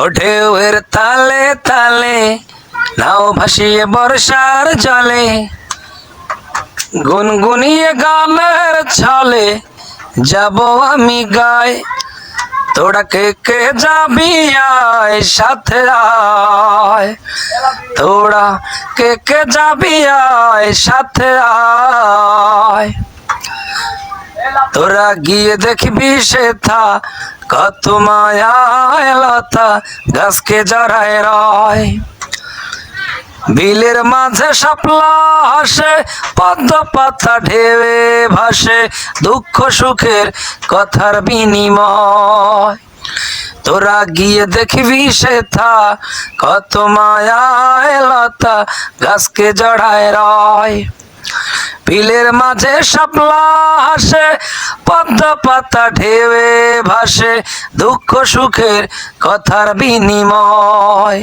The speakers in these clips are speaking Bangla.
ও ঢেউয়ের তালে তালে নাও ভাসিয়ে বর্ষার জলে, গুনগুনিয়ে গানের ছলে যাব আমি গায়। তোরা কে কে যাবি আয় সাথে আয়, তোরা কে কে যাবি আয় সাথে আয়। তোরা গিয়ে দেখবি সেথা কত মায়ায় লতা গাছকে জড়ায় রয়। বিলের মাঝে শাপলা হাসে, পদ্ম পাতা ঢেউয়ে ভাসে, দুঃখ সুখের কথার বিনিময়। তোরা গিয়ে দেখবি সেথা কত মায়ায় লতা গাছকে জড়ায় রয়। বিলের মাঝে শাপলা হাসে, পদ্ম পাতা ঢেউয়ে ভাসে, দুঃখ সুখের কথার বিনিময়।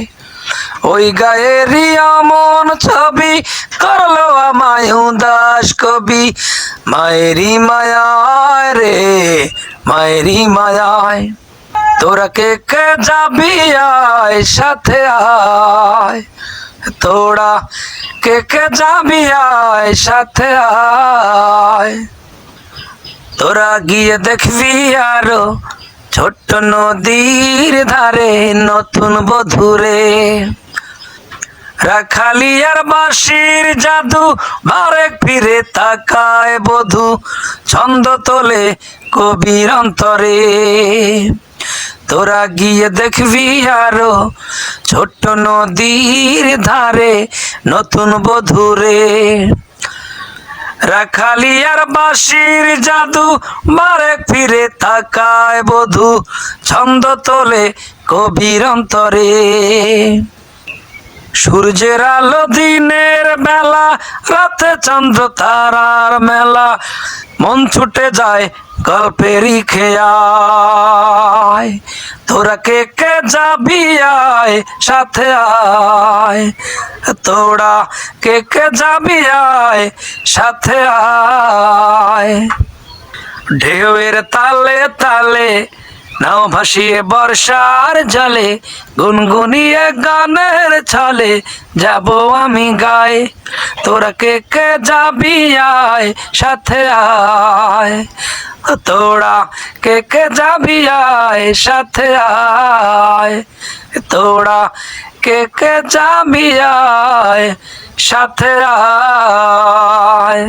ওই গায়েরই অমন ছবি করলো আমায় উদাস কবি, মায়েরই মায়ায় রে মায়েরই মায়ায়। তোরা কে কে যাবি আয় সাথে আয়, তোরা কে কে যাবি আয় সাথে আয়। তোরা গিয়ে দেখবি আরো ছোট্ট নদীর ধারে নতুন বধুরে, রাখালিয়ার বাঁশির জাদু বারে ফিরে তাকায় বধু, ছন্দ তোলে কবির অন্তরে। তোরা গিয়ে দেখবি আরো ছোট্ট নদীর ধারে নতুন বধুরে, রাখালিয়ার বাঁশির জাদু বারে ফিরে তাকায় বধু, ছন্দ তোলে কবির অন্তরে। সূর্যের আলো দিনের বেলা, রাতে চন্দ্র তারার মেলা, মন ছুটে যায় গল্পেরই খেয়ায়। তোরা কে কে যাবি আয় সাথে আয়, তোরা কে কে যাবি আয় সাথে আয়। ঢেউয়ের তালে তালে নাও ভাসিয়ে বর্ষার জলে, গুনগুনিয়ে গানের ছলে যাব আমি গায়ে। তোরা কে কে যাবি আয় সাথে আয়, তোরা কে কে যাবি আয় সাথে আয়, তোরা কে কে যাবি আয় সাথে আয়।